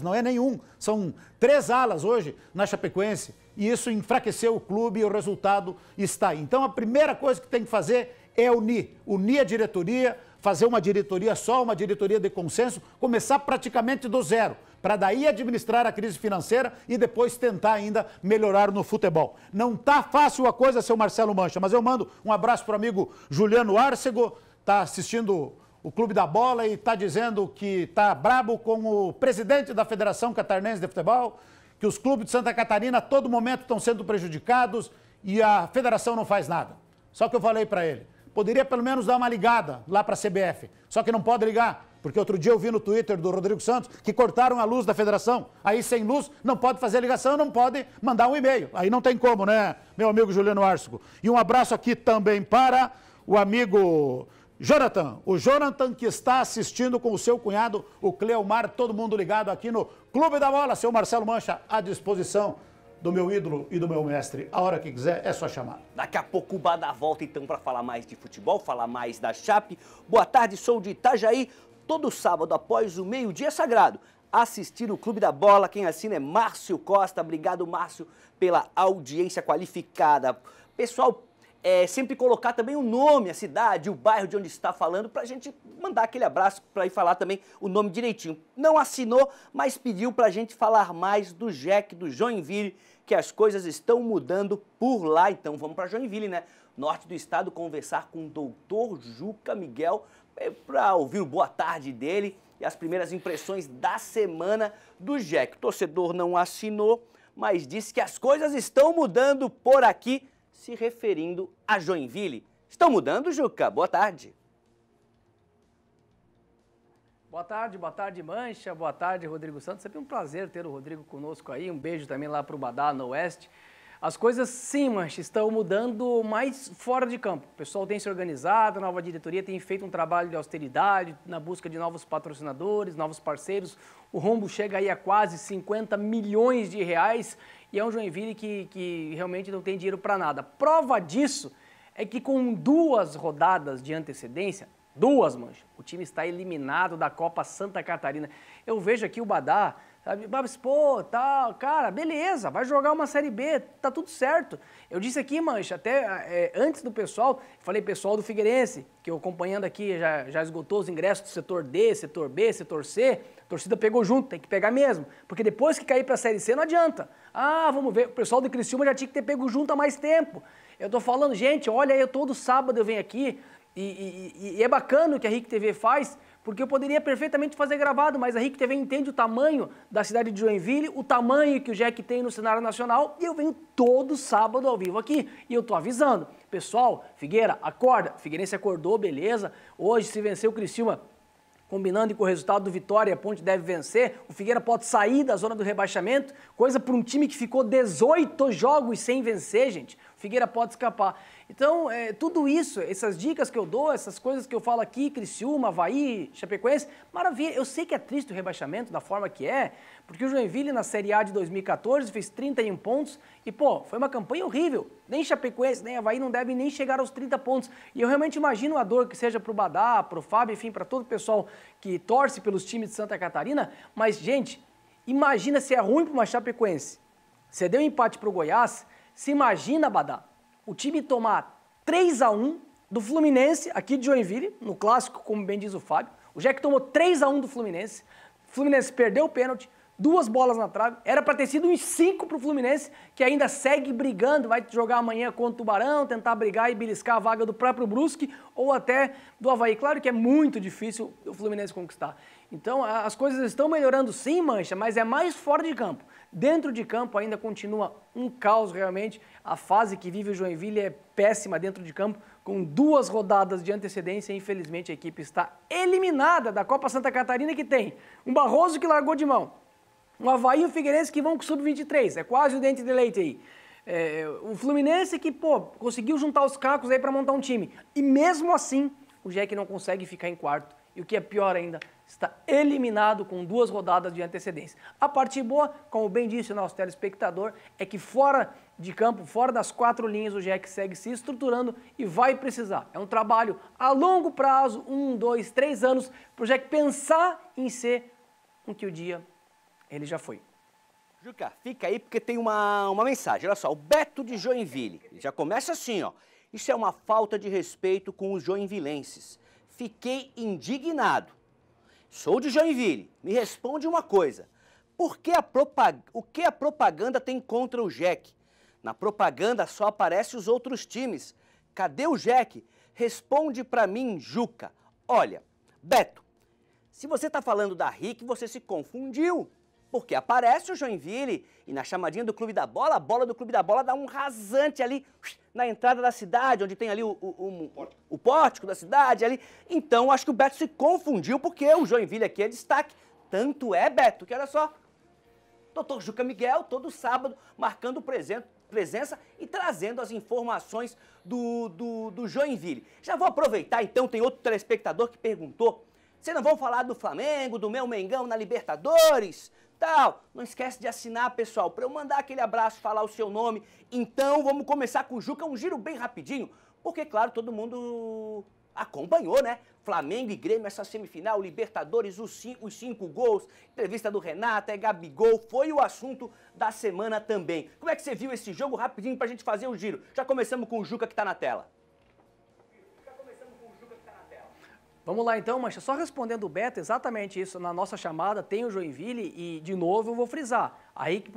não é nenhum, são 3 alas hoje na Chapecoense e isso enfraqueceu o clube e o resultado está aí. Então a primeira coisa que tem que fazer é unir a diretoria, fazer uma diretoria só, uma diretoria de consenso, começar praticamente do zero, para daí administrar a crise financeira e depois tentar ainda melhorar no futebol. Não tá fácil a coisa, seu Marcelo Mancha, mas eu mando um abraço para o amigo Juliano Arcego, está assistindo o Clube da Bola e está dizendo que está brabo com o presidente da Federação Catarinense de Futebol, que os clubes de Santa Catarina a todo momento estão sendo prejudicados e a federação não faz nada. Só que eu falei para ele, poderia pelo menos dar uma ligada lá para a CBF, só que não pode ligar, porque outro dia eu vi no Twitter do Rodrigo Santos que cortaram a luz da federação. Aí sem luz não pode fazer ligação, não pode mandar um e-mail. Aí não tem como, né, meu amigo Juliano Arcego? E um abraço aqui também para o amigo Jonathan, o Jonathan que está assistindo com o seu cunhado, o Cleomar, todo mundo ligado aqui no Clube da Bola. Seu Marcelo Mancha, à disposição do meu ídolo e do meu mestre. A hora que quiser, é só chamar. Daqui a pouco o Badá volta então para falar mais de futebol, falar mais da Chape. Boa tarde, sou de Itajaí. Todo sábado após o meio-dia sagrado, assistir o Clube da Bola. Quem assina é Márcio Costa. Obrigado, Márcio, pela audiência qualificada. Pessoal, sempre colocar também o nome, a cidade, o bairro de onde está falando, para a gente mandar aquele abraço, para ir falar também o nome direitinho. Não assinou, mas pediu para a gente falar mais do Jack, do Joinville, que as coisas estão mudando por lá. Então vamos para Joinville, né? Norte do estado, conversar com o doutor Juca Miguel, para ouvir o boa tarde dele e as primeiras impressões da semana do Jack. O torcedor não assinou, mas disse que as coisas estão mudando por aqui, se referindo a Joinville. Estão mudando, Juca? Boa tarde. Boa tarde, Mancha. Boa tarde, Rodrigo Santos. Sempre um prazer ter o Rodrigo conosco aí. Um beijo também lá para o Badá, no Oeste. As coisas, sim, Mancha, estão mudando mais fora de campo. O pessoal tem se organizado, a nova diretoria tem feito um trabalho de austeridade, na busca de novos patrocinadores, novos parceiros. O rombo chega aí a quase 50 milhões de reais e é um Joinville que realmente não tem dinheiro para nada. Prova disso é que com 2 rodadas de antecedência, 2, Mancha, o time está eliminado da Copa Santa Catarina. Eu vejo aqui o Badá, sabe, mas pô, tal, cara, beleza, vai jogar uma Série B, tá tudo certo. Eu disse aqui, Mancha, até antes do pessoal, falei pessoal do Figueirense, que eu acompanhando aqui já esgotou os ingressos do setor D, setor B, setor C, a torcida pegou junto, tem que pegar mesmo, porque depois que cair para a Série C não adianta. Ah, vamos ver, o pessoal do Criciúma já tinha que ter pego junto há mais tempo. Eu tô falando, gente, olha aí, todo sábado eu venho aqui, e é bacana o que a RIC TV faz, porque eu poderia perfeitamente fazer gravado, mas a RIC TV entende o tamanho da cidade de Joinville, o tamanho que o Jack tem no cenário nacional, e eu venho todo sábado ao vivo aqui, e eu tô avisando. Pessoal, Figueira, acorda, Figueirense acordou, beleza, hoje se vencer o Criciúma, combinando com o resultado do Vitória, a Ponte deve vencer, o Figueira pode sair da zona do rebaixamento, coisa para um time que ficou 18 jogos sem vencer, gente. O Figueira pode escapar. Então, tudo isso, essas dicas que eu dou, essas coisas que eu falo aqui, Criciúma, Avaí, Chapecoense, maravilha. Eu sei que é triste o rebaixamento da forma que é, porque o Joinville na Série A de 2014 fez 31 pontos e, pô, foi uma campanha horrível. Nem Chapecoense, nem Avaí não devem nem chegar aos 30 pontos. E eu realmente imagino a dor que seja para o Badá, para o Fábio, enfim, para todo o pessoal que torce pelos times de Santa Catarina. Mas, gente, imagina se é ruim para uma Chapecoense. Você deu um empate para o Goiás, se imagina, Badá, o time tomar 3-1 do Fluminense, aqui de Joinville, no clássico, como bem diz o Fábio. O Jack tomou 3-1 do Fluminense. O Fluminense perdeu o pênalti, 2 bolas na trave. Era para ter sido uns 5 para o Fluminense, que ainda segue brigando, vai jogar amanhã contra o Tubarão, tentar brigar e beliscar a vaga do próprio Brusque ou até do Avaí. Claro que é muito difícil o Fluminense conquistar. Então, as coisas estão melhorando sim, Mancha, mas é mais fora de campo. Dentro de campo ainda continua um caos realmente. A fase que vive o Joinville é péssima dentro de campo, com 2 rodadas de antecedência. Infelizmente, a equipe está eliminada da Copa Santa Catarina, que tem um Barroso que largou de mão, um Avaí e um Figueirense que vão com o Sub-23, é quase o dente de leite aí. O Fluminense que, pô, conseguiu juntar os cacos aí para montar um time. E mesmo assim, o Jack não consegue ficar em quarto. E o que é pior ainda, está eliminado com 2 rodadas de antecedência. A parte boa, como bem disse o nosso telespectador, é que fora de campo, fora das 4 linhas, o Jack segue se estruturando e vai precisar. É um trabalho a longo prazo, 1, 2, 3 anos, para o Jack pensar em ser o que o dia ele já foi. Juca, fica aí porque tem uma mensagem. Olha só, o Beto de Joinville, ele já começa assim, ó. Isso é uma falta de respeito com os joinvilenses. Fiquei indignado. Sou de Joinville. Me responde uma coisa. O que a propaganda tem contra o Jack? Na propaganda só aparecem os outros times. Cadê o Jack? Responde pra mim, Juca. Olha, Beto, se você tá falando da RIC, você se confundiu. Porque aparece o Joinville e na chamadinha do Clube da Bola, a bola do Clube da Bola dá um rasante ali na entrada da cidade, onde tem ali o pórtico da cidade ali. Então, acho que o Beto se confundiu porque o Joinville aqui é destaque. Tanto é, Beto, que olha só, doutor Juca Miguel, todo sábado, marcando presença e trazendo as informações do Joinville. Já vou aproveitar então, tem outro telespectador que perguntou, vocês não vão falar do Flamengo, do meu Mengão na Libertadores? Tal. Não esquece de assinar, pessoal, para eu mandar aquele abraço, falar o seu nome. Então, vamos começar com o Juca, um giro bem rapidinho, porque, claro, todo mundo acompanhou, né? Flamengo e Grêmio, essa semifinal, Libertadores, os 5 gols, entrevista do Renato, Gabigol, foi o assunto da semana também. Como é que você viu esse jogo? Rapidinho pra gente fazer o giro. Já começamos com o Juca que tá na tela. Vamos lá então, Mancha, só respondendo o Beto, exatamente isso, na nossa chamada tem o Joinville e, de novo, eu vou frisar, aí que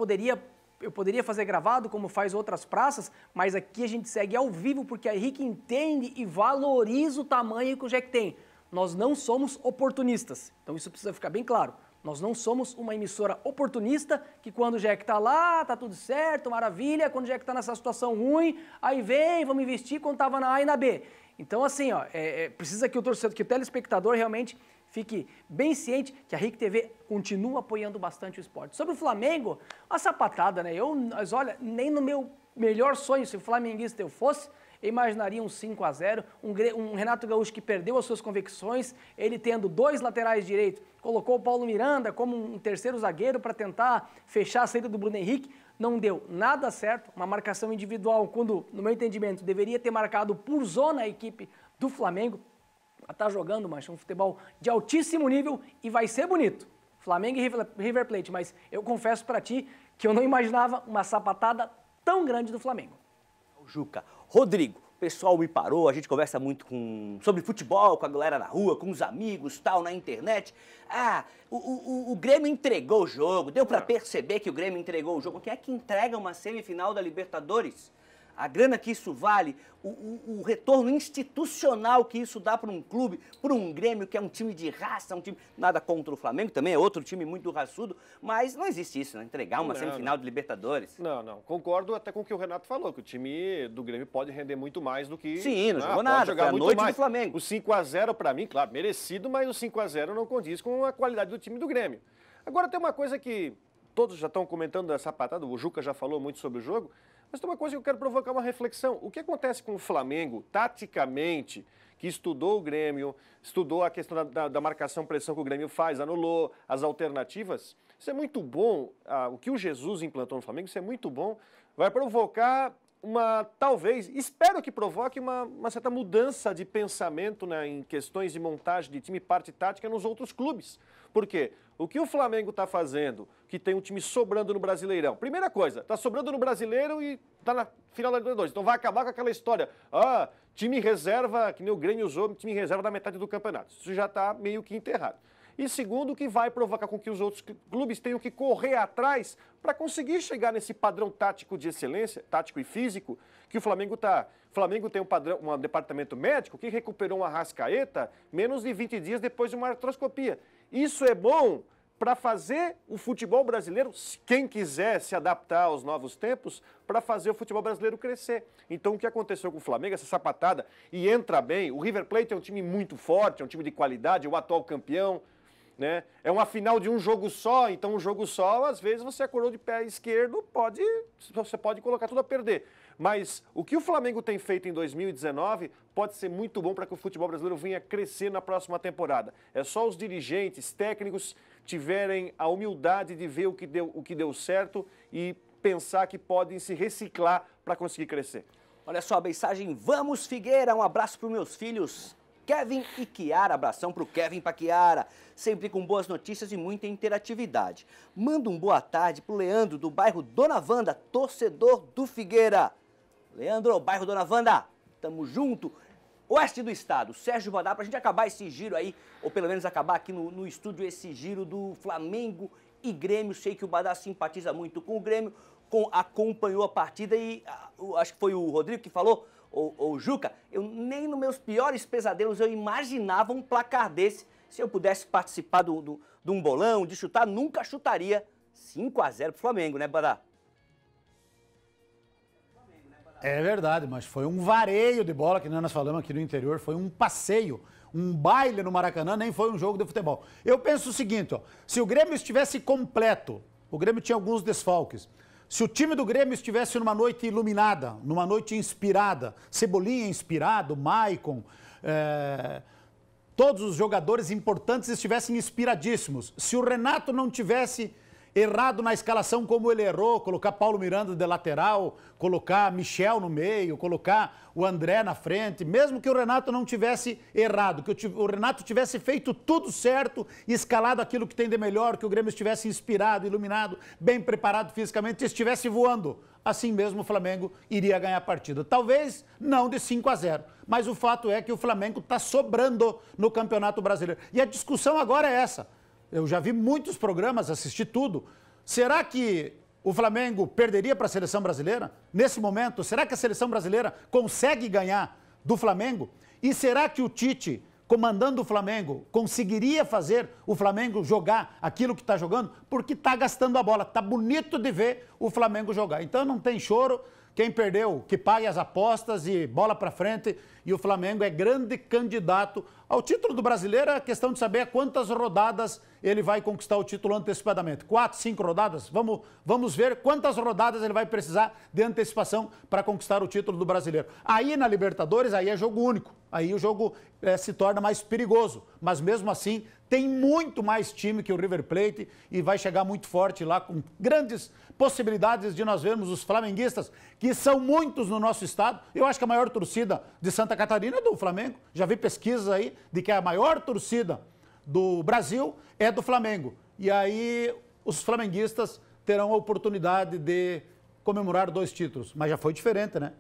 eu poderia fazer gravado, como faz outras praças, mas aqui a gente segue ao vivo, porque a Henrique entende e valoriza o tamanho que o Jack tem. Nós não somos oportunistas, então isso precisa ficar bem claro. Nós não somos uma emissora oportunista, que quando o Jack tá lá, tá tudo certo, maravilha, quando o Jack tá nessa situação ruim, aí vem, vamos investir quando tava na A e na B. Então, assim, ó, precisa que o torcedor, que o telespectador realmente fique bem ciente que a RIC TV continua apoiando bastante o esporte. Sobre o Flamengo, a sapatada, né? Mas olha, nem no meu melhor sonho, se o flamenguista eu fosse, eu imaginaria um 5-0, um Renato Gaúcho que perdeu as suas convicções, ele tendo 2 laterais direitos, colocou o Paulo Miranda como um terceiro zagueiro para tentar fechar a saída do Bruno Henrique, não deu nada certo, uma marcação individual, quando, no meu entendimento, deveria ter marcado por zona a equipe do Flamengo, está jogando, Mancha, um futebol de altíssimo nível e vai ser bonito. Flamengo e River Plate, mas eu confesso para ti que eu não imaginava uma sapatada tão grande do Flamengo. Juca, Rodrigo, o pessoal me parou, a gente conversa muito sobre futebol, com a galera na rua, com os amigos, tal, na internet. Ah, o Grêmio entregou o jogo, deu pra perceber que o Grêmio entregou o jogo. Quem é que entrega uma semifinal da Libertadores? A grana que isso vale, o retorno institucional que isso dá para um clube, para um Grêmio que é um time de raça, um time nada contra o Flamengo, também é outro time muito raçudo, mas não existe isso, né? Entregar uma semifinal de Libertadores. Não, concordo até com o que o Renato falou, que o time do Grêmio pode render muito mais do que... Sim, não jogou nada, jogar foi a muito noite mais. do Flamengo. O 5-0 para mim, claro, merecido, mas o 5-0 não condiz com a qualidade do time do Grêmio. Agora tem uma coisa que todos já estão comentando da sapatada, o Juca já falou muito sobre o jogo, mas tem uma coisa que eu quero provocar uma reflexão. O que acontece com o Flamengo, taticamente, que estudou o Grêmio, estudou a questão da marcação-pressão que o Grêmio faz, anulou as alternativas, isso é muito bom. O que o Jesus implantou no Flamengo, isso é muito bom. Vai provocar talvez, espero que provoque uma certa mudança de pensamento, né, em questões de montagem de time, parte tática nos outros clubes. Por quê? O que o Flamengo está fazendo, que tem um time sobrando no Brasileirão? Primeira coisa, está sobrando no Brasileiro e está na final da Libertadores. Então vai acabar com aquela história, time reserva, que nem o Grêmio usou, time reserva da metade do campeonato. Isso já está meio que enterrado. E segundo, que vai provocar com que os outros clubes tenham que correr atrás para conseguir chegar nesse padrão tático de excelência, tático e físico, que o Flamengo está. O Flamengo tem um departamento médico que recuperou uma Arrascaeta menos de 20 dias depois de uma artroscopia. Isso é bom para fazer o futebol brasileiro, quem quiser se adaptar aos novos tempos, para fazer o futebol brasileiro crescer. Então, o que aconteceu com o Flamengo, essa sapatada, e entra bem, o River Plate é um time muito forte, é um time de qualidade, é o atual campeão, né? É uma final de um jogo só, então um jogo só, às vezes você acordou de pé esquerdo, você pode colocar tudo a perder. Mas o que o Flamengo tem feito em 2019 pode ser muito bom para que o futebol brasileiro venha crescer na próxima temporada. É só os dirigentes, técnicos tiverem a humildade de ver o que deu certo e pensar que podem se reciclar para conseguir crescer. Olha só a mensagem, vamos Figueira, um abraço para os meus filhos Kevin e Kiara, abração pro Kevin e pra Kiara, sempre com boas notícias e muita interatividade. Manda um boa tarde pro Leandro, do bairro Dona Wanda, torcedor do Figueira. Leandro, bairro Dona Wanda, tamo junto. Oeste do estado, Sérgio Badá, pra gente acabar esse giro aí, ou pelo menos acabar aqui no estúdio esse giro do Flamengo e Grêmio. Sei que o Badá simpatiza muito com o Grêmio, acompanhou a partida e acho que foi o Rodrigo que falou, ou Juca, eu nem nos meus piores pesadelos eu imaginava um placar desse. Se eu pudesse participar de um bolão, de chutar, nunca chutaria 5-0 pro Flamengo, né, Badá? É verdade, mas foi um vareio de bola, que nós falamos aqui no interior, foi um passeio, um baile no Maracanã, nem foi um jogo de futebol. Eu penso o seguinte, ó, se o Grêmio estivesse completo, o Grêmio tinha alguns desfalques, Se o time do Grêmio estivesse numa noite iluminada, numa noite inspirada, Cebolinha inspirado, Maicon, todos os jogadores importantes estivessem inspiradíssimos. Se o Renato não tivesse errado na escalação como ele errou, colocar Paulo Miranda de lateral, colocar Michel no meio, colocar o André na frente, mesmo que o Renato não tivesse errado, que o Renato tivesse feito tudo certo e escalado aquilo que tem de melhor, que o Grêmio estivesse inspirado, iluminado, bem preparado fisicamente e estivesse voando, assim mesmo o Flamengo iria ganhar a partida. Talvez não de 5-0, mas o fato é que o Flamengo está sobrando no Campeonato Brasileiro. E a discussão agora é essa. Eu já vi muitos programas, assisti tudo. Será que o Flamengo perderia para a seleção brasileira? Nesse momento, será que a seleção brasileira consegue ganhar do Flamengo? E será que o Tite, comandando o Flamengo, conseguiria fazer o Flamengo jogar aquilo que está jogando? Porque está gastando a bola. Está bonito de ver o Flamengo jogar. Então não tem choro. Quem perdeu, que pague as apostas e bola para frente. E o Flamengo é grande candidato ao título do Brasileiro. É questão de saber quantas rodadas ele vai conquistar o título antecipadamente. 4, 5 rodadas? Vamos ver quantas rodadas ele vai precisar de antecipação para conquistar o título do Brasileiro. Aí na Libertadores, aí é jogo único. Aí o jogo se torna mais perigoso. Mas mesmo assim, tem muito mais time que o River Plate e vai chegar muito forte lá com grandes possibilidades de nós vermos os flamenguistas, que são muitos no nosso estado. Eu acho que a maior torcida de Santa Catarina é do Flamengo. Já vi pesquisas aí de que a maior torcida do Brasil é do Flamengo. E aí os flamenguistas terão a oportunidade de comemorar 2 títulos. Mas já foi diferente, né?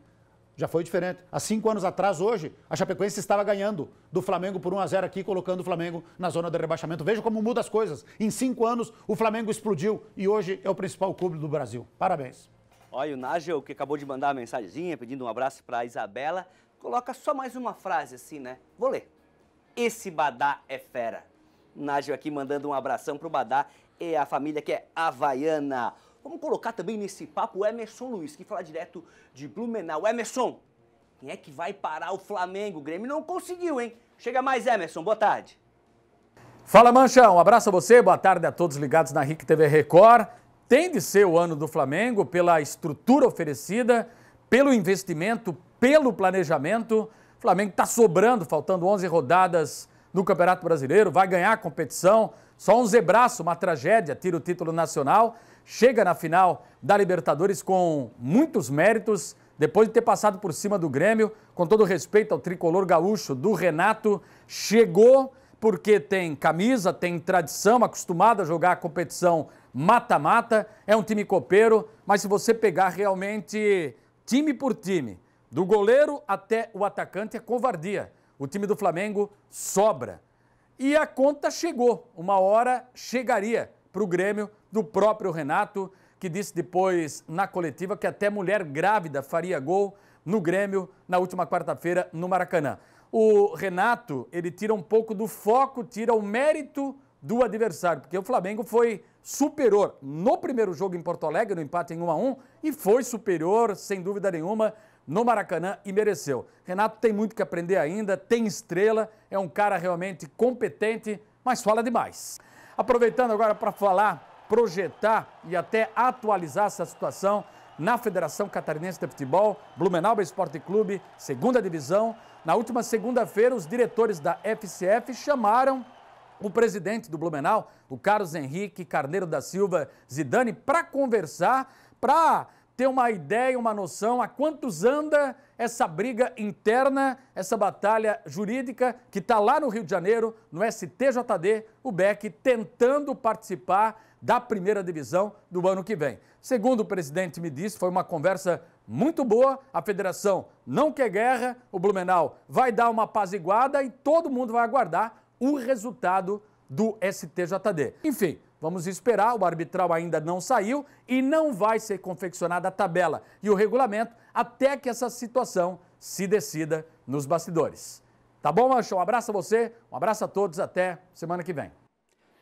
Já foi diferente. Há 5 anos atrás, hoje, a Chapecoense estava ganhando do Flamengo por 1-0 aqui, colocando o Flamengo na zona de rebaixamento. Veja como muda as coisas. Em 5 anos, o Flamengo explodiu e hoje é o principal clube do Brasil. Parabéns. Olha, o Nágel, que acabou de mandar uma mensagenzinha pedindo um abraço para a Isabela, coloca só mais uma frase assim, né? Vou ler. Esse Badá é fera. O Nágel aqui mandando um abração para o Badá e a família que é havaiana. Vamos colocar também nesse papo o Emerson Luiz, que fala direto de Blumenau. Emerson, quem é que vai parar o Flamengo? O Grêmio não conseguiu, hein? Chega mais, Emerson. Boa tarde. Fala, Mancha. Um abraço a você. Boa tarde a todos ligados na RIC TV Record. Tem de ser o ano do Flamengo pela estrutura oferecida, pelo investimento, pelo planejamento. O Flamengo está sobrando, faltando 11 rodadas no Campeonato Brasileiro. Vai ganhar a competição. Só um zebraço, uma tragédia, tira o título nacional. Chega na final da Libertadores com muitos méritos, depois de ter passado por cima do Grêmio, com todo respeito ao tricolor gaúcho do Renato, chegou porque tem camisa, tem tradição, acostumado a jogar a competição mata-mata, é um time copeiro, mas se você pegar realmente time por time, do goleiro até o atacante, é covardia. O time do Flamengo sobra. E a conta chegou, uma hora chegaria para o Grêmio, do próprio Renato, que disse depois na coletiva que até mulher grávida faria gol no Grêmio na última quarta-feira no Maracanã. O Renato, ele tira um pouco do foco, tira o mérito do adversário, porque o Flamengo foi superior no primeiro jogo em Porto Alegre, no empate em 1-1, e foi superior, sem dúvida nenhuma, no Maracanã e mereceu. Renato tem muito que aprender ainda, tem estrela, é um cara realmente competente, mas fala demais. Aproveitando agora para falar, projetar e até atualizar essa situação na Federação Catarinense de Futebol, Blumenau Esporte Clube, segunda divisão. Na última segunda-feira, os diretores da FCF chamaram o presidente do Blumenau, o Carlos Henrique Carneiro da Silva Zidane, para conversar, para ter uma ideia, uma noção a quantos anda essa briga interna, essa batalha jurídica que está lá no Rio de Janeiro, no STJD, o BEC tentando participar da primeira divisão do ano que vem. Segundo o presidente me disse, foi uma conversa muito boa, a federação não quer guerra, o Blumenau vai dar uma apaziguada e todo mundo vai aguardar o resultado do STJD. Enfim, vamos esperar, o arbitral ainda não saiu e não vai ser confeccionada a tabela e o regulamento até que essa situação se decida nos bastidores. Tá bom, Mancha? Um abraço a você, um abraço a todos, até semana que vem.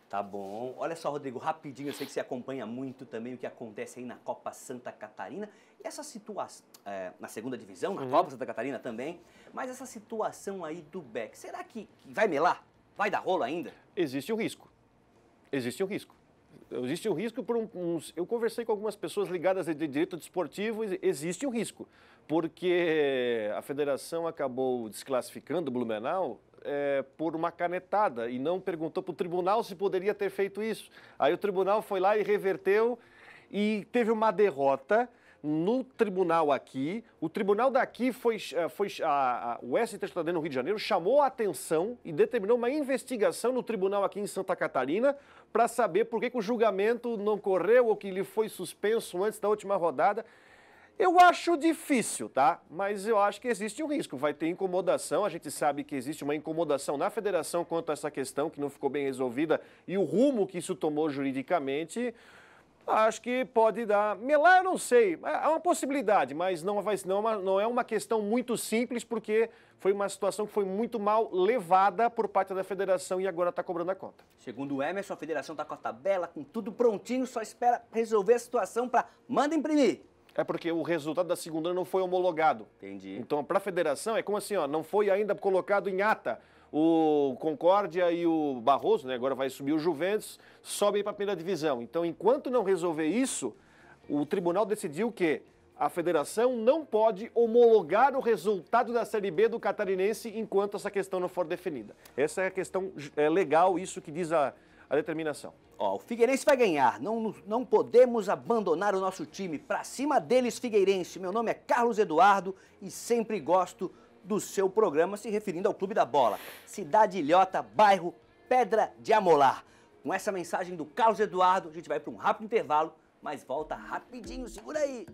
Tá bom. Olha só, Rodrigo, rapidinho, eu sei que você acompanha muito também o que acontece aí na Copa Santa Catarina. E essa situação, na segunda divisão, na Copa Santa Catarina também, mas essa situação aí do BEC, será que vai melar? Vai dar rolo ainda? Existe um risco. Existe um risco. Existe um risco por eu conversei com algumas pessoas ligadas de direito desportivo, existe um risco, porque a federação acabou desclassificando o Blumenau por uma canetada e não perguntou para o tribunal se poderia ter feito isso. Aí o tribunal foi lá e reverteu e teve uma derrota no tribunal aqui. O tribunal daqui o STJD no Rio de Janeiro chamou a atenção e determinou uma investigação no tribunal aqui em Santa Catarina para saber por que o julgamento não correu ou que ele foi suspenso antes da última rodada. Eu acho difícil, tá? Mas eu acho que existe um risco. Vai ter incomodação, a gente sabe que existe uma incomodação na federação quanto a essa questão que não ficou bem resolvida e o rumo que isso tomou juridicamente. Acho que pode dar... Melar, eu não sei. É uma possibilidade, mas não é uma questão muito simples, porque foi uma situação que foi muito mal levada por parte da federação e agora está cobrando a conta. Segundo o Emerson, a federação está com a tabela, com tudo prontinho, só espera resolver a situação para manda imprimir. É porque o resultado da segunda não foi homologado. Entendi. Então, para a federação, é como assim, ó, não foi ainda colocado em ata. O Concórdia e o Barroso, né, agora vai subir o Juventus, sobem para a primeira divisão. Então, enquanto não resolver isso, o tribunal decidiu que a federação não pode homologar o resultado da Série B do Catarinense enquanto essa questão não for definida. Essa é a questão legal, isso que diz a determinação. Ó, o Figueirense vai ganhar, não podemos abandonar o nosso time. Pra cima deles, Figueirense. Meu nome é Carlos Eduardo e sempre gosto do seu programa, se referindo ao Clube da Bola. Cidade Ilhota, bairro Pedra de Amolar. Com essa mensagem do Carlos Eduardo, a gente vai para um rápido intervalo, mas volta rapidinho, segura aí.